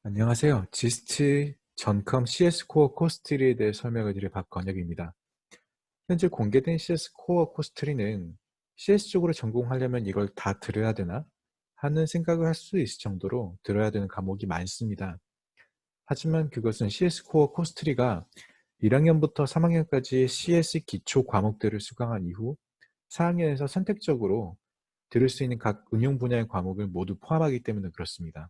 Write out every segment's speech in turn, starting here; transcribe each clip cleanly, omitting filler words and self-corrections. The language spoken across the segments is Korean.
안녕하세요. 지스트 전컴 CS 코어 코스트리에 대해 설명을 드릴 박건혁입니다. 현재 공개된 CS 코어 코스트리는 CS 쪽으로 전공하려면 이걸 다 들어야 되나? 하는 생각을 할 수 있을 정도로 들어야 되는 과목이 많습니다. 하지만 그것은 CS 코어 코스트리가 1학년부터 3학년까지 CS 기초 과목들을 수강한 이후 4학년에서 선택적으로 들을 수 있는 각 응용 분야의 과목을 모두 포함하기 때문에 그렇습니다.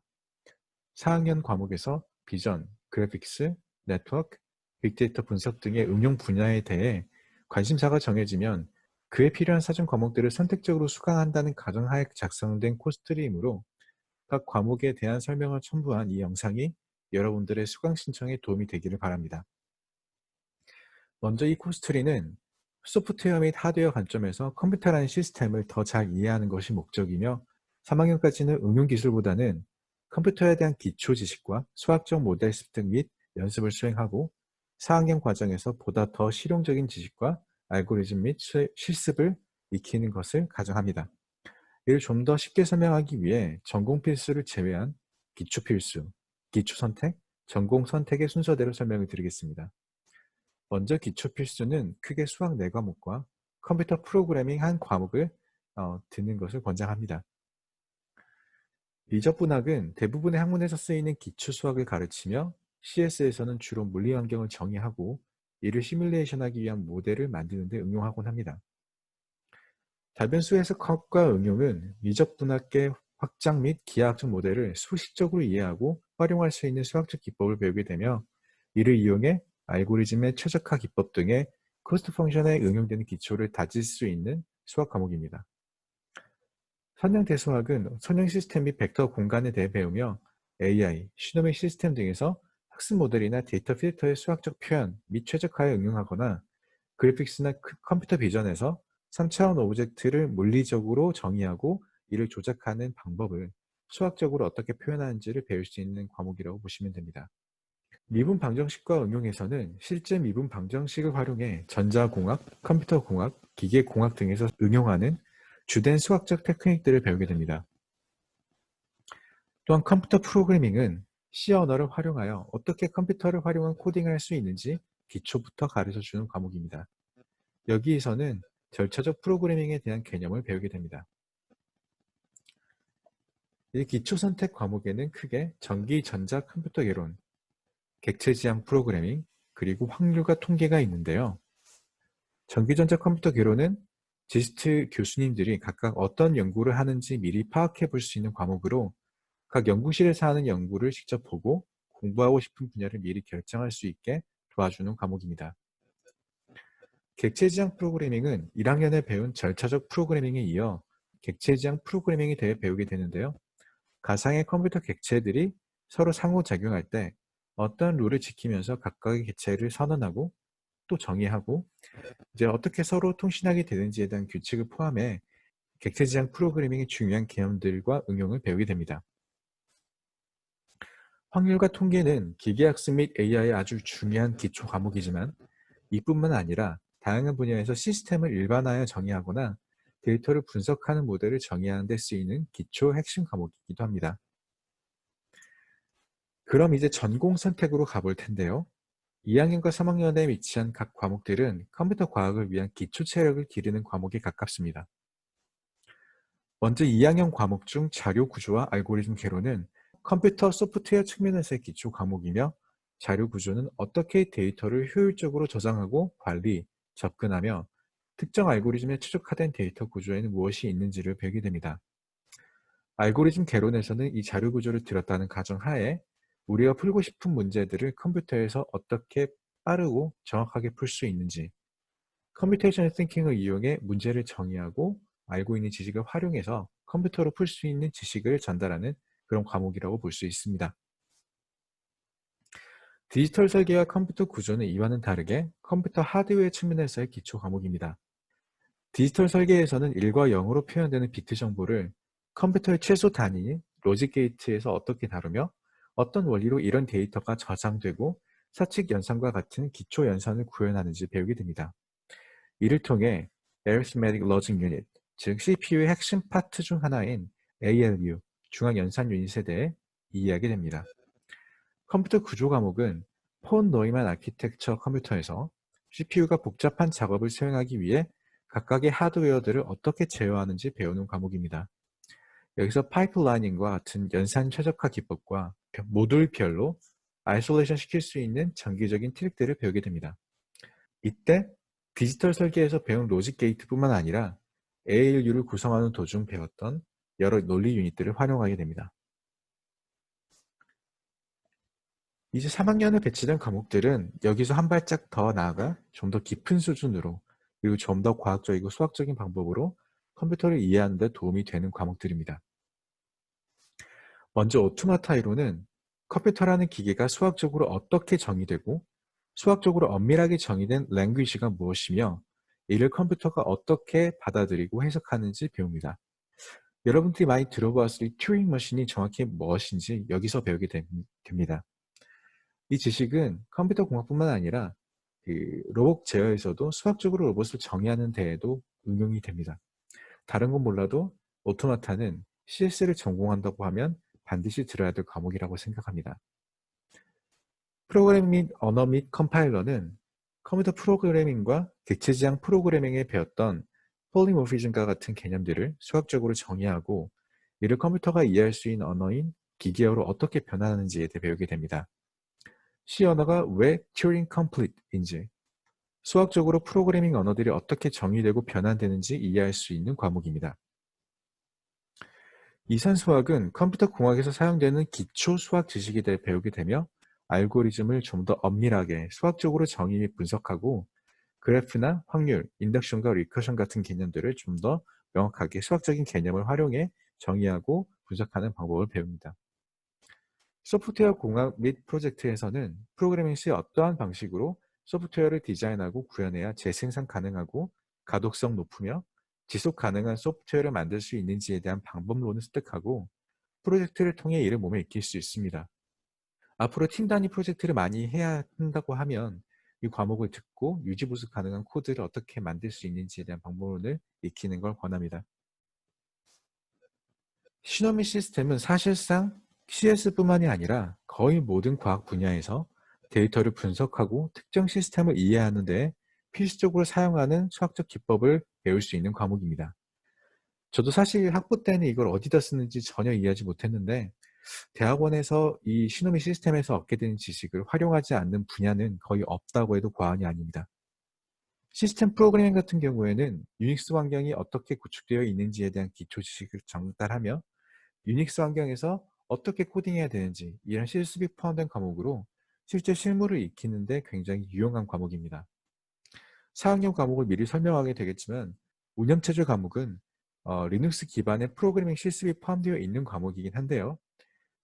4학년 과목에서 비전, 그래픽스, 네트워크, 빅데이터 분석 등의 응용 분야에 대해 관심사가 정해지면 그에 필요한 사전 과목들을 선택적으로 수강한다는 가정하에 작성된 코스트리이므로 각 과목에 대한 설명을 첨부한 이 영상이 여러분들의 수강 신청에 도움이 되기를 바랍니다. 먼저 이 코스트리는 소프트웨어 및 하드웨어 관점에서 컴퓨터라는 시스템을 더 잘 이해하는 것이 목적이며 3학년까지는 응용 기술보다는 컴퓨터에 대한 기초 지식과 수학적 모델 습득 및 연습을 수행하고 4학년 과정에서 보다 더 실용적인 지식과 알고리즘 및 실습을 익히는 것을 가정합니다. 이를 좀 더 쉽게 설명하기 위해 전공 필수를 제외한 기초 필수, 기초 선택, 전공 선택의 순서대로 설명을 드리겠습니다. 먼저 기초 필수는 크게 수학 4과목과 컴퓨터 프로그래밍 한 과목을 듣는 것을 권장합니다. 미적분학은 대부분의 학문에서 쓰이는 기초 수학을 가르치며 CS에서는 주로 물리 환경을 정의하고 이를 시뮬레이션하기 위한 모델을 만드는 데 응용하곤 합니다. 다변수 해석학과 응용은 미적분학의 확장 및 기하학적 모델을 수식적으로 이해하고 활용할 수 있는 수학적 기법을 배우게 되며 이를 이용해 알고리즘의 최적화 기법 등의 코스트 펑션에 응용되는 기초를 다질 수 있는 수학 과목입니다. 선형 대수학은 선형 시스템 및 벡터 공간에 대해 배우며 AI, 시노믹 시스템 등에서 학습 모델이나 데이터 필터의 수학적 표현 및 최적화에 응용하거나 그래픽스나 컴퓨터 비전에서 3차원 오브젝트를 물리적으로 정의하고 이를 조작하는 방법을 수학적으로 어떻게 표현하는지를 배울 수 있는 과목이라고 보시면 됩니다. 미분 방정식과 응용에서는 실제 미분 방정식을 활용해 전자공학, 컴퓨터공학, 기계공학 등에서 응용하는 주된 수학적 테크닉들을 배우게 됩니다. 또한 컴퓨터 프로그래밍은 C 언어를 활용하여 어떻게 컴퓨터를 활용한 코딩을 할 수 있는지 기초부터 가르쳐주는 과목입니다. 여기에서는 절차적 프로그래밍에 대한 개념을 배우게 됩니다. 이 기초 선택 과목에는 크게 전기, 전자, 컴퓨터 개론, 객체 지향 프로그래밍, 그리고 확률과 통계가 있는데요. 전기전자 컴퓨터 개론은 지스트 교수님들이 각각 어떤 연구를 하는지 미리 파악해 볼 수 있는 과목으로 각 연구실에서 하는 연구를 직접 보고 공부하고 싶은 분야를 미리 결정할 수 있게 도와주는 과목입니다. 객체지향 프로그래밍은 1학년에 배운 절차적 프로그래밍에 이어 객체지향 프로그래밍에 대해 배우게 되는데요. 가상의 컴퓨터 객체들이 서로 상호작용할 때 어떤 룰을 지키면서 각각의 객체를 선언하고 또 정의하고 이제 어떻게 서로 통신하게 되는지에 대한 규칙을 포함해 객체지향 프로그래밍의 중요한 개념들과 응용을 배우게 됩니다. 확률과 통계는 기계학습 및 AI의 아주 중요한 기초 과목이지만 이뿐만 아니라 다양한 분야에서 시스템을 일반화하여 정의하거나 데이터를 분석하는 모델을 정의하는 데 쓰이는 기초 핵심 과목이기도 합니다. 그럼 이제 전공 선택으로 가볼 텐데요. 2학년과 3학년에 위치한 각 과목들은 컴퓨터 과학을 위한 기초 체력을 기르는 과목에 가깝습니다. 먼저 2학년 과목 중 자료 구조와 알고리즘 개론은 컴퓨터 소프트웨어 측면에서의 기초 과목이며 자료 구조는 어떻게 데이터를 효율적으로 저장하고 관리, 접근하며 특정 알고리즘에 최적화된 데이터 구조에는 무엇이 있는지를 배우게 됩니다. 알고리즘 개론에서는 이 자료 구조를 들었다는 가정하에 우리가 풀고 싶은 문제들을 컴퓨터에서 어떻게 빠르고 정확하게 풀 수 있는지, 컴퓨테이셔널 띵킹을 이용해 문제를 정의하고 알고 있는 지식을 활용해서 컴퓨터로 풀 수 있는 지식을 전달하는 그런 과목이라고 볼 수 있습니다. 디지털 설계와 컴퓨터 구조는 이와는 다르게 컴퓨터 하드웨어 측면에서의 기초 과목입니다. 디지털 설계에서는 1과 0으로 표현되는 비트 정보를 컴퓨터의 최소 단위인 로직 게이트에서 어떻게 다루며 어떤 원리로 이런 데이터가 저장되고 사칙 연산과 같은 기초 연산을 구현하는지 배우게 됩니다. 이를 통해 Arithmetic Logic Unit, 즉 CPU의 핵심 파트 중 하나인 ALU, 중앙 연산 유닛에 대해 이해하게 됩니다. 컴퓨터 구조 과목은 폰 노이만 아키텍처 컴퓨터에서 CPU가 복잡한 작업을 수행하기 위해 각각의 하드웨어들을 어떻게 제어하는지 배우는 과목입니다. 여기서 파이프라이닝과 같은 연산 최적화 기법과 모듈별로 아이솔레이션 시킬 수 있는 장기적인 트릭들을 배우게 됩니다. 이때 디지털 설계에서 배운 로직 게이트뿐만 아니라 ALU를 구성하는 도중 배웠던 여러 논리 유닛들을 활용하게 됩니다. 이제 3학년에 배치된 과목들은 여기서 한 발짝 더 나아가 좀 더 깊은 수준으로 그리고 좀 더 과학적이고 수학적인 방법으로 컴퓨터를 이해하는 데 도움이 되는 과목들입니다. 먼저 오토마타 이론은 컴퓨터라는 기계가 수학적으로 어떻게 정의되고 수학적으로 엄밀하게 정의된 랭귀지가 무엇이며 이를 컴퓨터가 어떻게 받아들이고 해석하는지 배웁니다. 여러분들이 많이 들어보았을 이 튜링 머신이 정확히 무엇인지 여기서 배우게 됩니다. 이 지식은 컴퓨터 공학뿐만 아니라 로봇 제어에서도 수학적으로 로봇을 정의하는 데에도 응용이 됩니다. 다른 건 몰라도 오토마타는 CS를 전공한다고 하면 반드시 들어야 될 과목이라고 생각합니다. 프로그래밍 및 언어 및 컴파일러는 컴퓨터 프로그래밍과 객체지향 프로그래밍에 배웠던 폴리모피즘과 같은 개념들을 수학적으로 정의하고 이를 컴퓨터가 이해할 수 있는 언어인 기계어로 어떻게 변환하는지에 대해 배우게 됩니다. C 언어가 왜 튜링 컴플릿인지, 수학적으로 프로그래밍 언어들이 어떻게 정의되고 변환되는지 이해할 수 있는 과목입니다. 이산수학은 컴퓨터 공학에서 사용되는 기초 수학 지식에 대해 배우게 되며 알고리즘을 좀 더 엄밀하게 수학적으로 정의 및 분석하고 그래프나 확률, 인덕션과 리커션 같은 개념들을 좀 더 명확하게 수학적인 개념을 활용해 정의하고 분석하는 방법을 배웁니다. 소프트웨어 공학 및 프로젝트에서는 프로그래밍 시 어떠한 방식으로 소프트웨어를 디자인하고 구현해야 재생산 가능하고 가독성 높으며 지속 가능한 소프트웨어를 만들 수 있는지에 대한 방법론을 습득하고 프로젝트를 통해 이를 몸에 익힐 수 있습니다. 앞으로 팀 단위 프로젝트를 많이 해야 한다고 하면 이 과목을 듣고 유지보수 가능한 코드를 어떻게 만들 수 있는지에 대한 방법론을 익히는 걸 권합니다. 시노미 시스템은 사실상 CS뿐만이 아니라 거의 모든 과학 분야에서 데이터를 분석하고 특정 시스템을 이해하는 데 필수적으로 사용하는 수학적 기법을 배울 수 있는 과목입니다. 저도 사실 학부 때는 이걸 어디다 쓰는지 전혀 이해하지 못했는데 대학원에서 이 시노미 시스템에서 얻게 되는 지식을 활용하지 않는 분야는 거의 없다고 해도 과언이 아닙니다. 시스템 프로그래밍 같은 경우에는 유닉스 환경이 어떻게 구축되어 있는지에 대한 기초 지식을 전달하며 유닉스 환경에서 어떻게 코딩해야 되는지 이런 실습이 포함된 과목으로 실제 실무를 익히는 데 굉장히 유용한 과목입니다. 4학년 과목을 미리 설명하게 되겠지만 운영체제 과목은 리눅스 기반의 프로그래밍 실습이 포함되어 있는 과목이긴 한데요.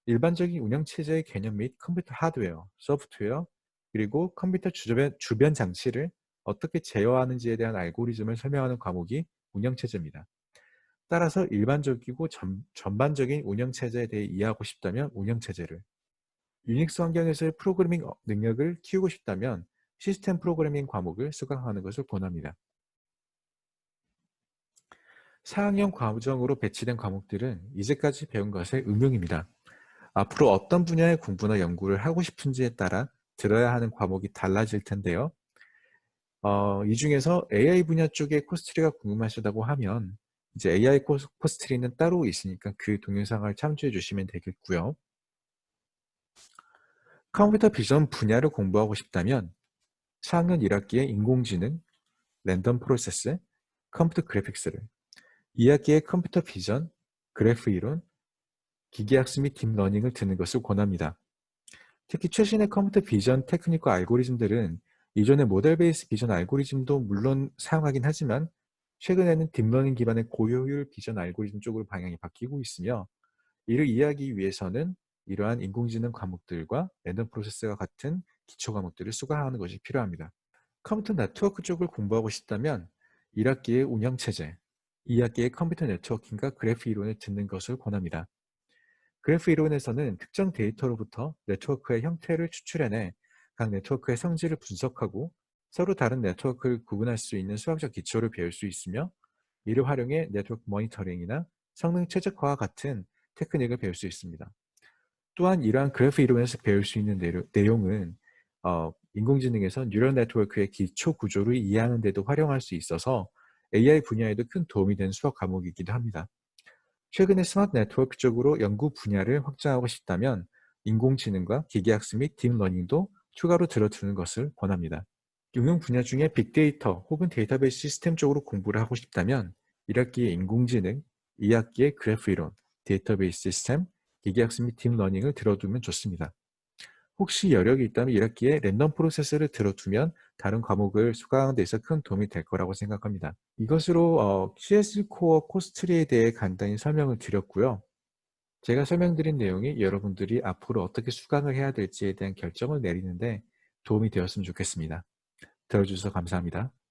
일반적인 운영체제의 개념 및 컴퓨터 하드웨어, 소프트웨어, 그리고 컴퓨터 주변 장치를 어떻게 제어하는지에 대한 알고리즘을 설명하는 과목이 운영체제입니다. 따라서 일반적이고 전반적인 운영체제에 대해 이해하고 싶다면 운영체제를, 유닉스 환경에서의 프로그래밍 능력을 키우고 싶다면 시스템 프로그래밍 과목을 수강하는 것을 권합니다. 4학년 과정으로 배치된 과목들은 이제까지 배운 것의 응용입니다. 앞으로 어떤 분야의 공부나 연구를 하고 싶은지에 따라 들어야 하는 과목이 달라질 텐데요. 이 중에서 AI 분야 쪽의 코스트리가 궁금하시다고 하면 이제 AI 코스트리는 따로 있으니까 그 동영상을 참조해 주시면 되겠고요. 컴퓨터 비전 분야를 공부하고 싶다면 4학년 1학기에 인공지능, 랜덤 프로세스, 컴퓨터 그래픽스를, 2학기에 컴퓨터 비전, 그래프 이론, 기계학습 및 딥러닝을 듣는 것을 권합니다. 특히 최신의 컴퓨터 비전 테크닉과 알고리즘들은 이전의 모델 베이스 비전 알고리즘도 물론 사용하긴 하지만 최근에는 딥러닝 기반의 고효율 비전 알고리즘 쪽으로 방향이 바뀌고 있으며 이를 이해하기 위해서는 이러한 인공지능 과목들과 랜덤 프로세스와 같은 기초 과목들을 수강하는 것이 필요합니다. 컴퓨터 네트워크 쪽을 공부하고 싶다면 1학기의 운영체제, 2학기의 컴퓨터 네트워킹과 그래프 이론을 듣는 것을 권합니다. 그래프 이론에서는 특정 데이터로부터 네트워크의 형태를 추출해내 각 네트워크의 성질을 분석하고 서로 다른 네트워크를 구분할 수 있는 수학적 기초를 배울 수 있으며 이를 활용해 네트워크 모니터링이나 성능 최적화와 같은 테크닉을 배울 수 있습니다. 또한 이러한 그래프 이론에서 배울 수 있는 내용은 인공지능에서 뉴럴 네트워크의 기초 구조를 이해하는 데도 활용할 수 있어서 AI 분야에도 큰 도움이 되는 수학 과목이기도 합니다. 최근에 스마트 네트워크 쪽으로 연구 분야를 확장하고 싶다면 인공지능과 기계학습 및 딥러닝도 추가로 들어두는 것을 권합니다. 응용 분야 중에 빅데이터 혹은 데이터베이스 시스템 쪽으로 공부를 하고 싶다면 1학기에 인공지능, 2학기에 그래프 이론, 데이터베이스 시스템, 기계학습 및 딥러닝을 들어두면 좋습니다. 혹시 여력이 있다면 1학기에 랜덤 프로세스를 들어두면 다른 과목을 수강하는 데 있어 큰 도움이 될 거라고 생각합니다. 이것으로 CS 코어 코스트리에 대해 간단히 설명을 드렸고요. 제가 설명드린 내용이 여러분들이 앞으로 어떻게 수강을 해야 될지에 대한 결정을 내리는데 도움이 되었으면 좋겠습니다. 들어주셔서 감사합니다.